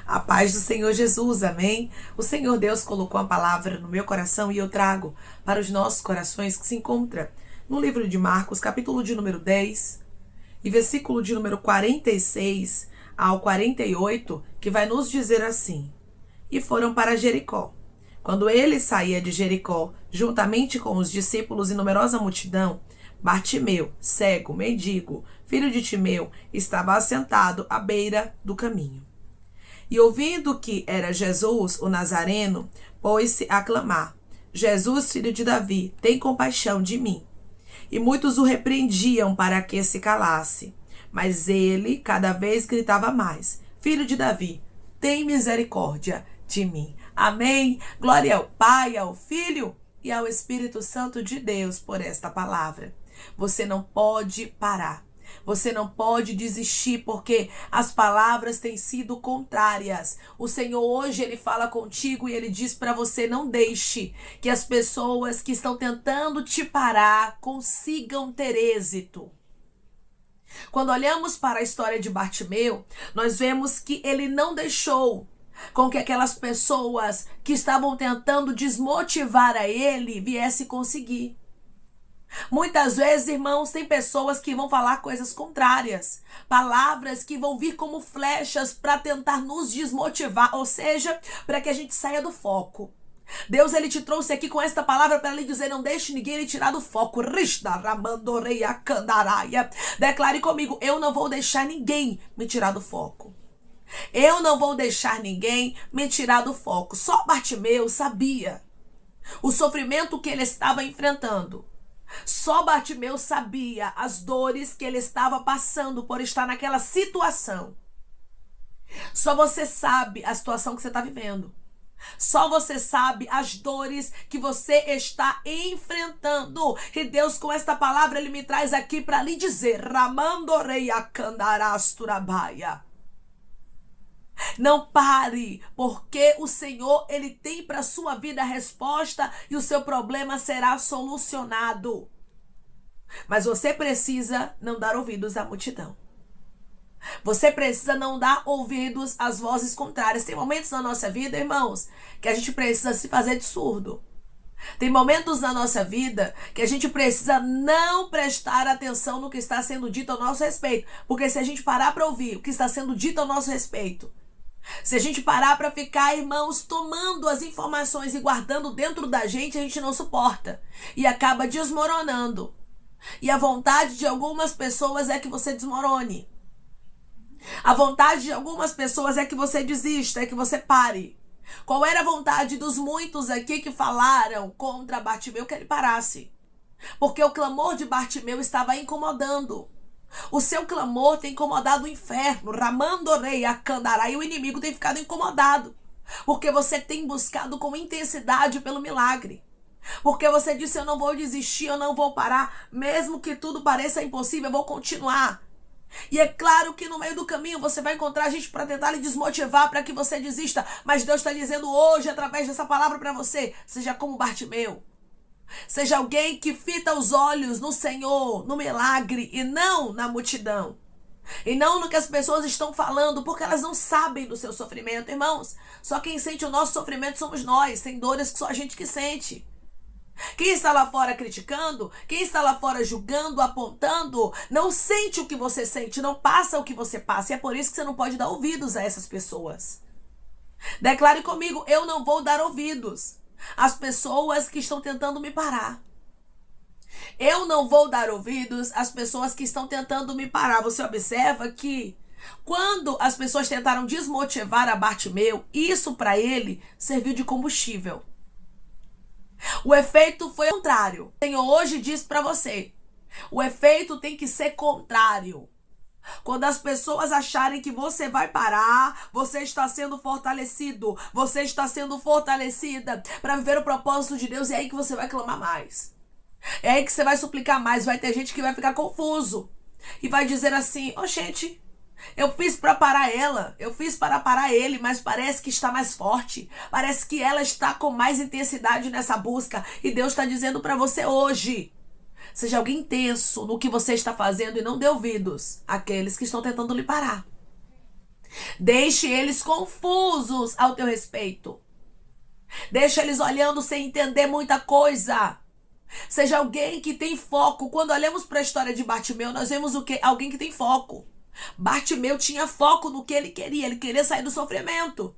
A paz do Senhor Jesus, amém? O Senhor Deus colocou a palavra no meu coração e eu trago para os nossos corações que se encontra no livro de Marcos, capítulo de número 10 e versículo de número 46 ao 48, que vai nos dizer assim: E foram para Jericó. Quando ele saía de Jericó, juntamente com os discípulos e numerosa multidão, Bartimeu, cego, mendigo, filho de Timeu, estava assentado à beira do caminho. E ouvindo que era Jesus, o Nazareno, pôs-se a clamar: Jesus, filho de Davi, tem compaixão de mim. E muitos o repreendiam para que se calasse. Mas ele cada vez gritava mais: Filho de Davi, tem misericórdia de mim. Amém. Glória ao Pai, ao Filho e ao Espírito Santo de Deus por esta palavra. Você não pode parar. Você não pode desistir, porque as palavras têm sido contrárias. O Senhor hoje, Ele fala contigo e Ele diz para você: não deixe que as pessoas que estão tentando te parar consigam ter êxito. Quando olhamos para a história de Bartimeu, nós vemos que ele não deixou com que aquelas pessoas que estavam tentando desmotivar a ele viessem conseguir. Muitas vezes, irmãos, tem pessoas que vão falar coisas contrárias, palavras que vão vir como flechas para tentar nos desmotivar, ou seja, para que a gente saia do foco. Deus, Ele te trouxe aqui com esta palavra para lhe dizer: não deixe ninguém lhe tirar do foco. Declare comigo: eu não vou deixar ninguém me tirar do foco. Eu não vou deixar ninguém me tirar do foco. Só Bartimeu sabia o sofrimento que ele estava enfrentando. Só Bartimeu sabia as dores que ele estava passando por estar naquela situação. Só você sabe a situação que você está vivendo. Só você sabe as dores que você está enfrentando. E Deus, com esta palavra, Ele me traz aqui para lhe dizer: não pare, porque o Senhor, Ele tem para a sua vida a resposta e o seu problema será solucionado. Mas você precisa não dar ouvidos à multidão. Você precisa não dar ouvidos às vozes contrárias. Tem momentos na nossa vida, irmãos, que a gente precisa se fazer de surdo. Tem momentos na nossa vida que a gente precisa não prestar atenção no que está sendo dito ao nosso respeito. Porque se a gente parar para ouvir o que está sendo dito ao nosso respeito, se a gente parar para ficar, irmãos, tomando as informações e guardando dentro da gente, a gente não suporta. E acaba desmoronando. E a vontade de algumas pessoas é que você desmorone. A vontade de algumas pessoas é que você desista, é que você pare. Qual era a vontade dos muitos aqui que falaram contra Bartimeu? Que ele parasse. Porque o clamor de Bartimeu estava incomodando. O seu clamor tem incomodado o inferno. Ramandorei, Acandará, e o inimigo tem ficado incomodado. Porque você tem buscado com intensidade pelo milagre. Porque você disse: eu não vou desistir, eu não vou parar. Mesmo que tudo pareça impossível, eu vou continuar. E é claro que no meio do caminho você vai encontrar gente para tentar lhe desmotivar, para que você desista. Mas Deus está dizendo hoje, através dessa palavra para você: seja como Bartimeu. Seja alguém que fita os olhos no Senhor, no milagre, e não na multidão. E não no que as pessoas estão falando, porque elas não sabem do seu sofrimento, irmãos. Só quem sente o nosso sofrimento somos nós. Tem dores que só a gente que sente. Quem está lá fora criticando, quem está lá fora julgando, apontando, não sente o que você sente, não passa o que você passa. E é por isso que você não pode dar ouvidos a essas pessoas. Declare comigo: eu não vou dar ouvidos às pessoas que estão tentando me parar. Eu não vou dar ouvidos às pessoas que estão tentando me parar. Você observa que quando as pessoas tentaram desmotivar a Bartimeu, isso para ele serviu de combustível. O efeito foi contrário. O Senhor hoje diz para você: o efeito tem que ser contrário. Quando as pessoas acharem que você vai parar, você está sendo fortalecido, você está sendo fortalecida para viver o propósito de Deus. E é aí que você vai clamar mais. É aí que você vai suplicar mais. Vai ter gente que vai ficar confuso e vai dizer assim: gente, eu fiz para parar ela, eu fiz para parar ele, mas parece que está mais forte. Parece que ela está com mais intensidade nessa busca. E Deus está dizendo para você hoje: seja alguém intenso no que você está fazendo e não dê ouvidos àqueles que estão tentando lhe parar. Deixe eles confusos ao teu respeito. Deixa eles olhando sem entender muita coisa. Seja alguém que tem foco. Quando olhamos para a história de Bartimeu, nós vemos o quê? Alguém que tem foco. Bartimeu tinha foco no que ele queria sair do sofrimento.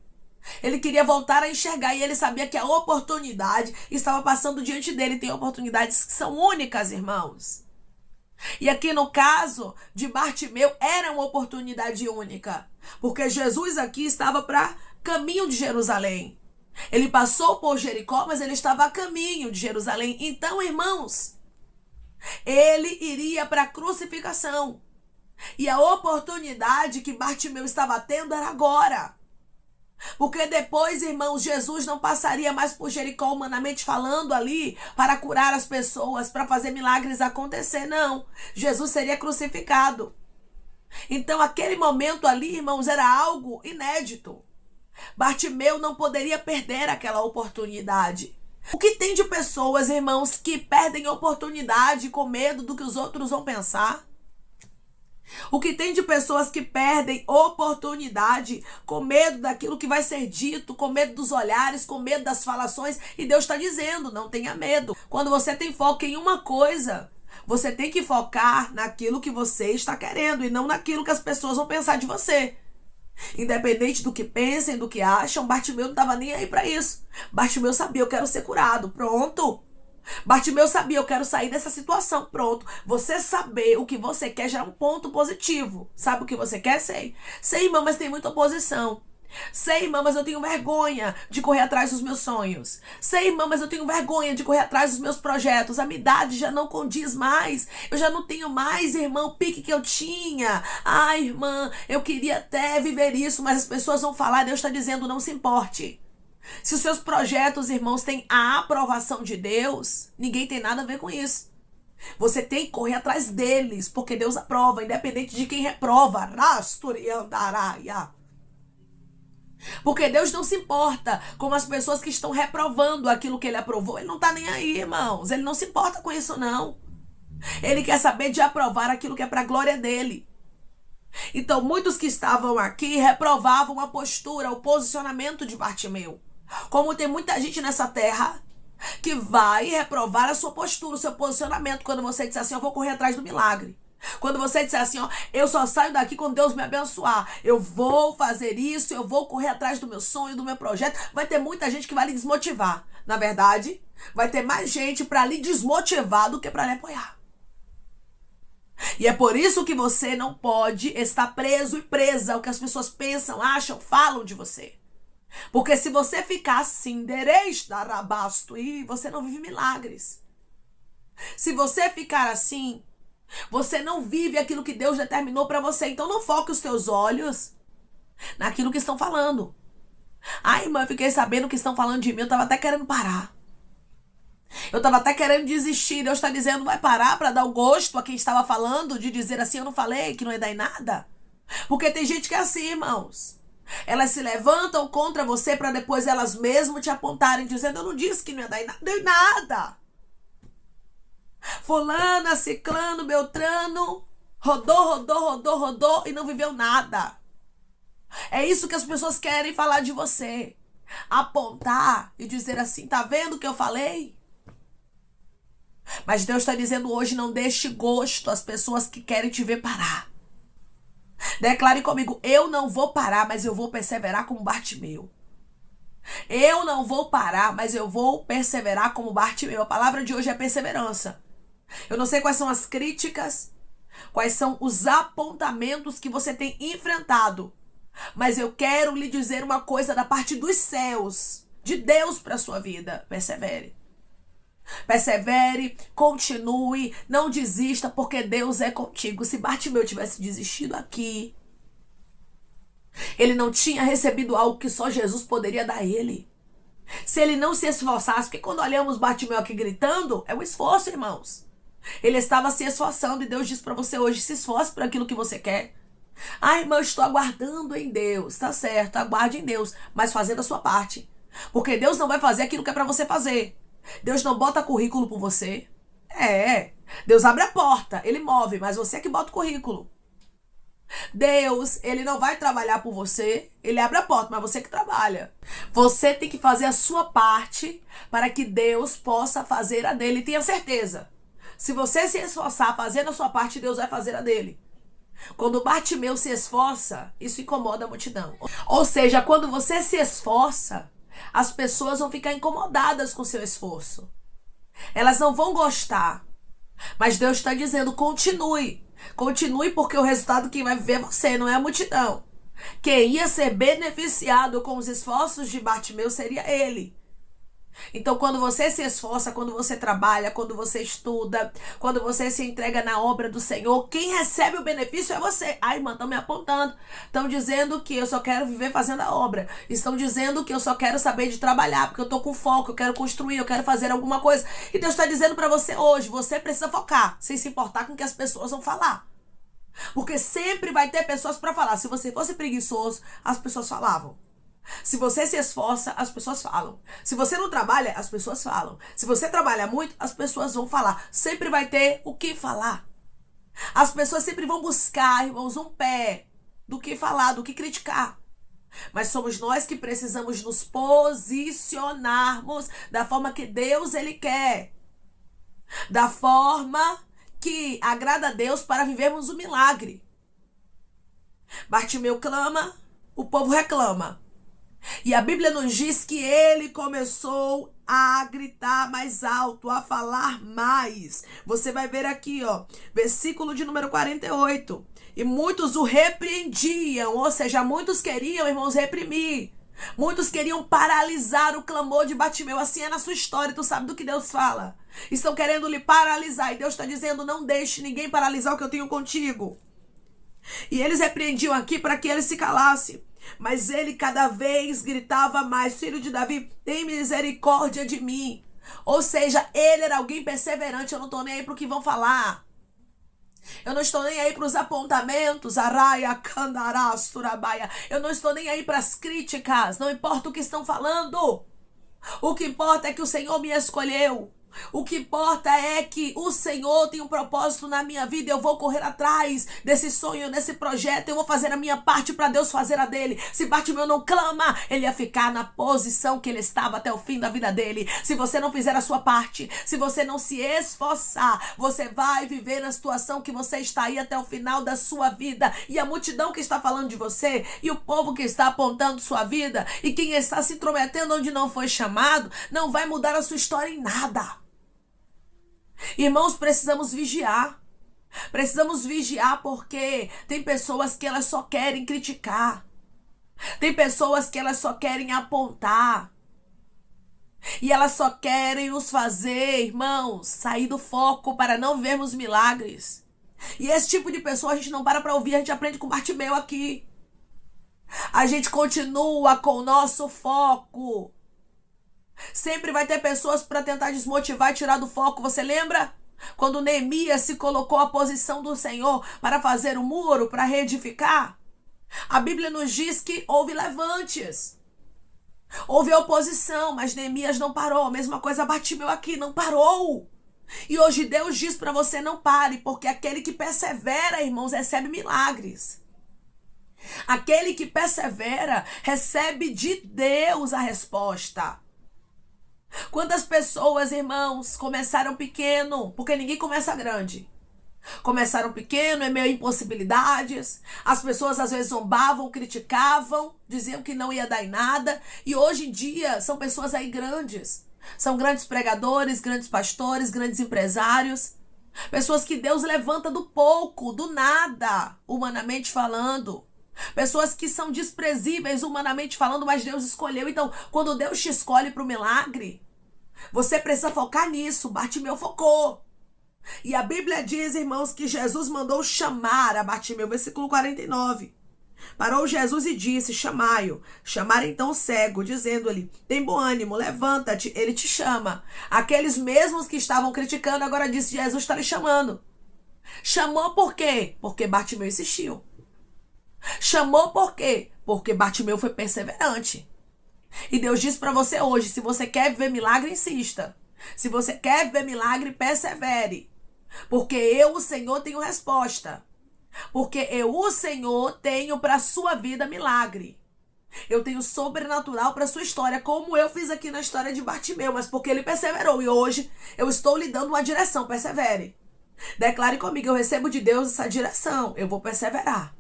Ele queria voltar a enxergar e ele sabia que a oportunidade estava passando diante dele. Tem oportunidades que são únicas, irmãos. E aqui no caso de Bartimeu era uma oportunidade única, porque Jesus aqui estava para caminho de Jerusalém. Ele passou por Jericó, mas ele estava a caminho de Jerusalém. Então, irmãos, ele iria para a crucificação. E a oportunidade que Bartimeu estava tendo era agora. Porque depois, irmãos, Jesus não passaria mais por Jericó, humanamente falando, ali para curar as pessoas, para fazer milagres acontecer, não. Jesus seria crucificado. Então, aquele momento ali, irmãos, era algo inédito. Bartimeu não poderia perder aquela oportunidade. O que tem de pessoas, irmãos, que perdem oportunidade com medo do que os outros vão pensar? O que tem de pessoas que perdem oportunidade com medo daquilo que vai ser dito, com medo dos olhares, com medo das falações. E Deus está dizendo, não tenha medo. Quando você tem foco em uma coisa, você tem que focar naquilo que você está querendo e não naquilo que as pessoas vão pensar de você. Independente do que pensem, do que acham, Bartimeu não estava nem aí para isso. Bartimeu sabia, eu quero ser curado. Pronto. Bartimeu sabia, eu quero sair dessa situação. Pronto. Você saber o que você quer já é um ponto positivo. Sabe o que você quer? Sei. Sei, irmã, mas tem muita oposição. Sei, irmã, mas eu tenho vergonha de correr atrás dos meus sonhos. Sei, irmã, mas eu tenho vergonha de correr atrás dos meus projetos. A minha idade já não condiz mais. Eu já não tenho mais, irmã, o pique que eu tinha. Ai, irmã, eu queria até viver isso, mas as pessoas vão falar. Deus está dizendo, não se importe. Se os seus projetos, irmãos, têm a aprovação de Deus, ninguém tem nada a ver com isso. Você tem que correr atrás deles, porque Deus aprova, independente de quem reprova. Rasturiandaraia. Porque Deus não se importa com as pessoas que estão reprovando aquilo que Ele aprovou. Ele não está nem aí, irmãos. Ele não se importa com isso, não. Ele quer saber de aprovar aquilo que é para a glória dele. Então, muitos que estavam aqui reprovavam a postura, o posicionamento de Bartimeu. Como tem muita gente nessa terra que vai reprovar a sua postura, o seu posicionamento. Quando você disser assim, eu vou correr atrás do milagre. Quando você disser assim, ó, eu só saio daqui quando Deus me abençoar. Eu vou fazer isso, eu vou correr atrás do meu sonho, do meu projeto. Vai ter muita gente que vai lhe desmotivar. Na verdade, vai ter mais gente para lhe desmotivar do que para lhe apoiar. E é por isso que você não pode estar preso e presa ao que as pessoas pensam, acham, falam de você. Porque se você ficar assim, e você não vive milagres. Se você ficar assim, você não vive aquilo que Deus determinou para você. Então não foque os teus olhos naquilo que estão falando. Ai, irmã, eu fiquei sabendo que estão falando de mim, eu estava até querendo parar. Eu estava até querendo desistir. Deus está dizendo, vai parar para dar o gosto a quem estava falando, de dizer assim, eu não falei, que não ia dar em nada. Porque tem gente que é assim, irmãos. Elas se levantam contra você para depois elas mesmas te apontarem, dizendo, eu não disse que não ia dar em nada. Deu em nada. Fulana, ciclano, beltrano, rodou e não viveu nada. É isso que as pessoas querem falar de você. Apontar e dizer assim, tá vendo o que eu falei? Mas Deus está dizendo hoje, não deixe gosto às pessoas que querem te ver parar. Declare comigo, eu não vou parar, mas eu vou perseverar como Bartimeu. Eu não vou parar, mas eu vou perseverar como Bartimeu. A palavra de hoje é perseverança. Eu não sei quais são as críticas, quais são os apontamentos que você tem enfrentado, mas eu quero lhe dizer uma coisa da parte dos céus, de Deus para a sua vida. Persevere. Persevere, continue, não desista, porque Deus é contigo. Se Bartimeu tivesse desistido aqui, ele não tinha recebido algo que só Jesus poderia dar a ele. Se ele não se esforçasse, porque quando olhamos Bartimeu aqui gritando, é um esforço, irmãos. Ele estava se esforçando e Deus diz para você hoje, se esforce por aquilo que você quer. Ah, irmão, eu estou aguardando em Deus. Tá certo, aguarde em Deus, mas fazendo a sua parte. Porque Deus não vai fazer aquilo que é para você fazer. Deus não bota currículo por você. Deus abre a porta, Ele move, mas você é que bota o currículo. Deus, ele não vai trabalhar por você, ele abre a porta, mas você que trabalha. Você tem que fazer a sua parte para que Deus possa fazer a dele. Tenha certeza. Se você se esforçar fazendo a sua parte, Deus vai fazer a dele. Quando Bartimeu se esforça, isso incomoda a multidão. Ou seja, quando você se esforça, as pessoas vão ficar incomodadas com o seu esforço. Elas não vão gostar. Mas Deus está dizendo, continue. Continue, porque o resultado quem vai viver é você, não é a multidão. Quem ia ser beneficiado com os esforços de Bartimeu seria ele. Então, quando você se esforça, quando você trabalha, quando você estuda, quando você se entrega na obra do Senhor, quem recebe o benefício é você. Ai, irmã, estão me apontando. Estão dizendo que eu só quero viver fazendo a obra. Estão dizendo que eu só quero saber de trabalhar, porque eu tô com foco, eu quero construir, eu quero fazer alguma coisa. E Deus está dizendo para você hoje, você precisa focar, sem se importar com o que as pessoas vão falar. Porque sempre vai ter pessoas para falar. Se você fosse preguiçoso, as pessoas falavam. Se você se esforça, as pessoas falam. Se você não trabalha, as pessoas falam. Se você trabalha muito, as pessoas vão falar. Sempre vai ter o que falar. As pessoas sempre vão buscar, irmãos, um pé do que falar, do que criticar. Mas somos nós que precisamos nos posicionarmos da forma que Deus, ele quer. Da forma que agrada a Deus para vivermos o milagre. Bartimeu clama, o povo reclama. E a Bíblia nos diz que ele começou a gritar mais alto, a falar mais. Você vai ver aqui, versículo de número 48. E muitos o repreendiam, ou seja, muitos queriam, irmãos, reprimir. Muitos queriam paralisar o clamor de Bartimeu. Assim é na sua história, tu sabe do que Deus fala. Estão querendo lhe paralisar e Deus está dizendo, não deixe ninguém paralisar o que eu tenho contigo. E eles repreendiam aqui para que ele se calasse. Mas ele cada vez gritava mais, filho de Davi, tem misericórdia de mim. Ou seja, ele era alguém perseverante, eu não estou nem aí para o que vão falar. Eu não estou nem aí para os apontamentos, araia, candará, surabaia. Eu não estou nem aí para as críticas, não importa o que estão falando. O que importa é que o Senhor me escolheu. O que importa é que o Senhor tem um propósito na minha vida. Eu vou correr atrás desse sonho, desse projeto. Eu vou fazer a minha parte para Deus fazer a dele. Se Bartimeu não clama, ele ia ficar na posição que ele estava até o fim da vida dele. Se você não fizer a sua parte, se você não se esforçar, você vai viver na situação que você está aí até o final da sua vida. E a multidão que está falando de você, e o povo que está apontando sua vida, e quem está se intrometendo onde não foi chamado, não vai mudar a sua história em nada. Irmãos, precisamos vigiar. Precisamos vigiar porque tem pessoas que elas só querem criticar. Tem pessoas que elas só querem apontar. E elas só querem nos fazer, irmãos, sair do foco para não vermos milagres. E esse tipo de pessoa a gente não para ouvir, a gente aprende com Bartimeu aqui. A gente continua com o nosso foco. Sempre vai ter pessoas para tentar desmotivar e tirar do foco. Você lembra? Quando Neemias se colocou à posição do Senhor para fazer o muro, para reedificar? A Bíblia nos diz que houve levantes. Houve oposição, mas Neemias não parou. A mesma coisa Bartimeu aqui, não parou. E hoje Deus diz para você, não pare, porque aquele que persevera, irmãos, recebe milagres. Aquele que persevera recebe de Deus a resposta. Quantas pessoas, irmãos, começaram pequeno, porque ninguém começa grande. Começaram pequeno, em meio a impossibilidades. As pessoas às vezes zombavam, criticavam, diziam que não ia dar em nada. E hoje em dia são pessoas aí grandes. São grandes pregadores, grandes pastores, grandes empresários. Pessoas que Deus levanta do pouco, do nada, humanamente falando. Pessoas que são desprezíveis humanamente falando, mas Deus escolheu. Então, quando Deus te escolhe para o milagre, você precisa focar nisso. Bartimeu focou. E a Bíblia diz, irmãos, que Jesus mandou chamar a Bartimeu, versículo 49. Parou Jesus e disse, chamai-o. Chamaram então o cego, dizendo-lhe, tem bom ânimo, levanta-te, ele te chama. Aqueles mesmos que estavam criticando, agora disse, Jesus está lhe chamando. Chamou por quê? Porque Bartimeu insistiu. Chamou por quê? Porque Bartimeu foi perseverante. E Deus diz para você hoje, se você quer ver milagre, insista. Se você quer ver milagre, persevere. Porque eu, o Senhor, tenho resposta. Porque eu, o Senhor, tenho para sua vida milagre. Eu tenho sobrenatural para sua história, como eu fiz aqui na história de Bartimeu, mas porque ele perseverou. E hoje eu estou lhe dando uma direção, persevere. Declare comigo, eu recebo de Deus essa direção, eu vou perseverar.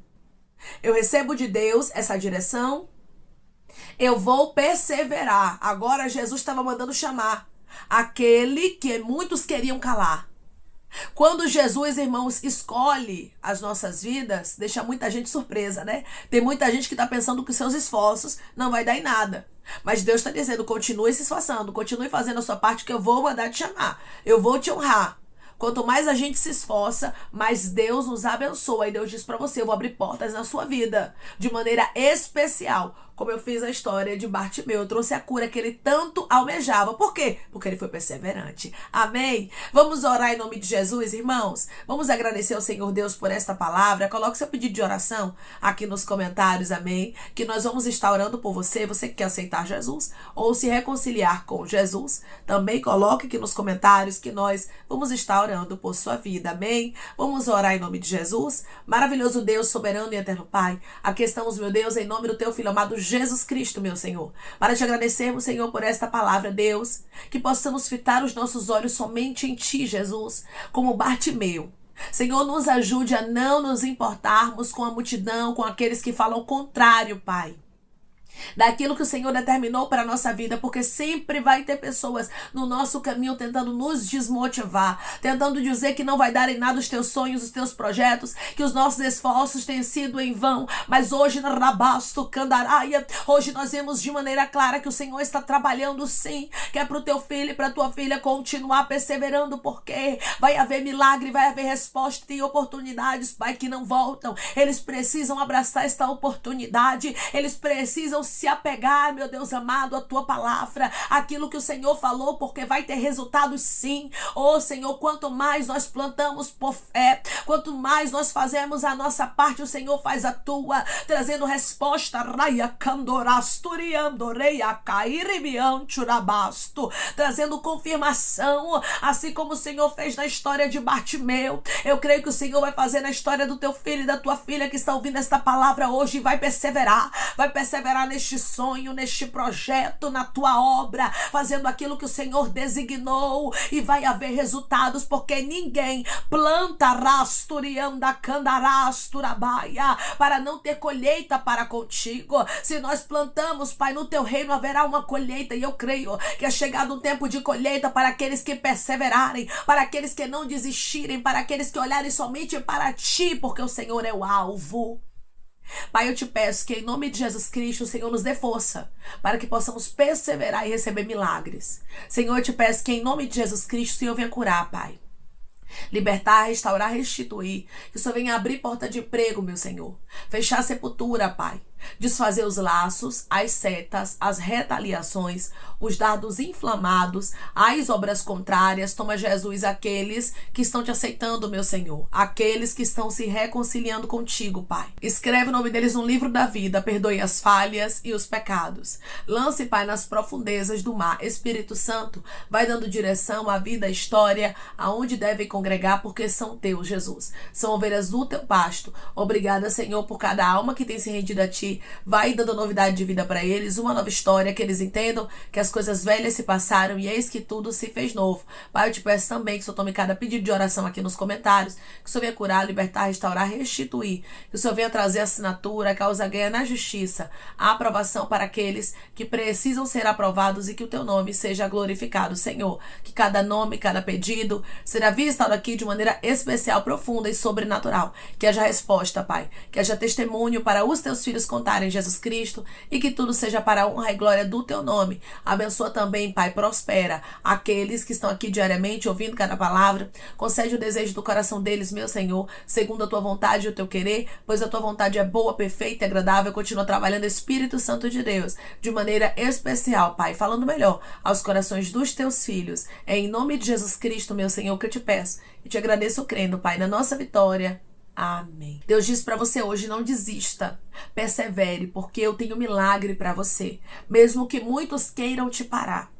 Eu recebo de Deus essa direção, eu vou perseverar. Agora Jesus estava mandando chamar aquele que muitos queriam calar. Quando Jesus, irmãos, escolhe as nossas vidas, deixa muita gente surpresa, né? Tem muita gente que está pensando que seus esforços não vai dar em nada. Mas Deus está dizendo, continue se esforçando, continue fazendo a sua parte que eu vou mandar te chamar. Eu vou te honrar. Quanto mais a gente se esforça, mais Deus nos abençoa. E Deus diz para você, eu vou abrir portas na sua vida de maneira especial. Como eu fiz a história de Bartimeu, eu trouxe a cura que ele tanto almejava. Por quê? Porque ele foi perseverante. Amém? Vamos orar em nome de Jesus, irmãos? Vamos agradecer ao Senhor Deus por esta palavra. Coloque seu pedido de oração aqui nos comentários, amém? Que nós vamos estar orando por você. Você que quer aceitar Jesus ou se reconciliar com Jesus, também coloque aqui nos comentários que nós vamos estar orando por sua vida, amém? Vamos orar em nome de Jesus. Maravilhoso Deus, soberano e eterno Pai, aqui estamos, meu Deus, em nome do teu Filho amado Jesus Cristo, meu Senhor, para te agradecermos, Senhor, por esta palavra, Deus, que possamos fitar os nossos olhos somente em Ti, Jesus, como Bartimeu. Senhor, nos ajude a não nos importarmos com a multidão, com aqueles que falam o contrário, Pai, daquilo que o Senhor determinou para a nossa vida, porque sempre vai ter pessoas no nosso caminho tentando nos desmotivar, tentando dizer que não vai dar em nada os teus sonhos, os teus projetos, que os nossos esforços têm sido em vão. Mas hoje, na Rabasto Candaraia, hoje nós vemos de maneira clara que o Senhor está trabalhando sim, que é para o teu filho e para a tua filha continuar perseverando, porque vai haver milagre, vai haver resposta e oportunidades, Pai, que não voltam. Eles precisam abraçar esta oportunidade, eles precisam se apegar, meu Deus amado, à tua palavra, aquilo que o Senhor falou, porque vai ter resultados sim. Oh Senhor, quanto mais nós plantamos por fé, quanto mais nós fazemos a nossa parte, o Senhor faz a tua, trazendo resposta, trazendo confirmação, assim como o Senhor fez na história de Bartimeu. Eu creio que o Senhor vai fazer na história do teu filho e da tua filha que está ouvindo esta palavra hoje, e vai perseverar neste sonho, neste projeto, na tua obra, fazendo aquilo que o Senhor designou, e vai haver resultados, porque ninguém planta rasturianda candarasturabaia para não ter colheita para contigo. Se nós plantamos, Pai, no teu reino haverá uma colheita, e eu creio que é chegado um tempo de colheita para aqueles que perseverarem, para aqueles que não desistirem, para aqueles que olharem somente para ti, porque o Senhor é o alvo. Pai, eu te peço que em nome de Jesus Cristo o Senhor nos dê força para que possamos perseverar e receber milagres. Senhor, eu te peço que em nome de Jesus Cristo o Senhor venha curar, Pai, libertar, restaurar, restituir. Que o Senhor venha abrir porta de emprego, meu Senhor. Fechar a sepultura, Pai. Desfazer os laços, as setas, as retaliações, os dardos inflamados, as obras contrárias. Toma, Jesus, aqueles que estão te aceitando, meu Senhor. Aqueles que estão se reconciliando contigo, Pai. Escreve o nome deles no livro da vida. Perdoe as falhas e os pecados. Lance, Pai, nas profundezas do mar. Espírito Santo, vai dando direção à vida, à história, aonde devem congregar, porque são teus, Jesus. São ovelhas do teu pasto. Obrigada, Senhor, por cada alma que tem se rendido a ti. Vai dando novidade de vida para eles, uma nova história, que eles entendam que as coisas velhas se passaram e eis que tudo se fez novo. Pai, eu te peço também que o Senhor tome cada pedido de oração aqui nos comentários, que o Senhor venha curar, libertar, restaurar, restituir, que o Senhor venha trazer assinatura, causa ganha na justiça, a aprovação para aqueles que precisam ser aprovados, e que o teu nome seja glorificado, Senhor. Que cada nome, cada pedido será visitado aqui de maneira especial, profunda e sobrenatural. Que haja resposta, Pai, que haja testemunho para os teus filhos contarem Jesus Cristo, e que tudo seja para a honra e glória do teu nome. Abençoa também, Pai, prospera aqueles que estão aqui diariamente ouvindo cada palavra. Concede o desejo do coração deles, meu Senhor, segundo a tua vontade e o teu querer, pois a tua vontade é boa, perfeita e agradável. Continua trabalhando, Espírito Santo de Deus, de maneira especial, Pai, falando melhor aos corações dos teus filhos. É em nome de Jesus Cristo, meu Senhor, que eu te peço e te agradeço crendo, Pai, na nossa vitória. Amém. Deus diz para você hoje, não desista, persevere, porque eu tenho milagre para você. Mesmo que muitos queiram te parar,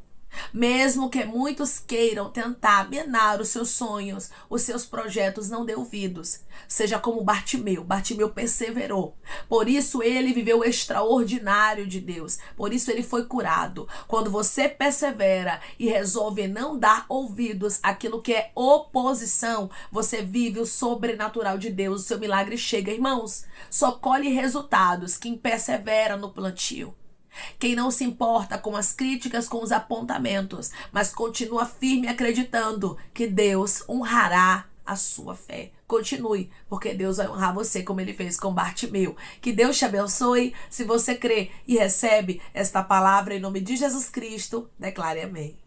Mesmo que muitos queiram tentar minar os seus sonhos, os seus projetos, não dê ouvidos. Seja como Bartimeu. Bartimeu perseverou. Por isso ele viveu o extraordinário de Deus. Por isso ele foi curado. Quando você persevera e resolve não dar ouvidos àquilo que é oposição, você vive o sobrenatural de Deus. O seu milagre chega, irmãos. Só colhe resultados quem persevera no plantio. Quem não se importa com as críticas, com os apontamentos, mas continua firme acreditando que Deus honrará a sua fé. Continue, porque Deus vai honrar você como ele fez com Bartimeu. Que Deus te abençoe. Se você crê e recebe esta palavra em nome de Jesus Cristo, declare amém.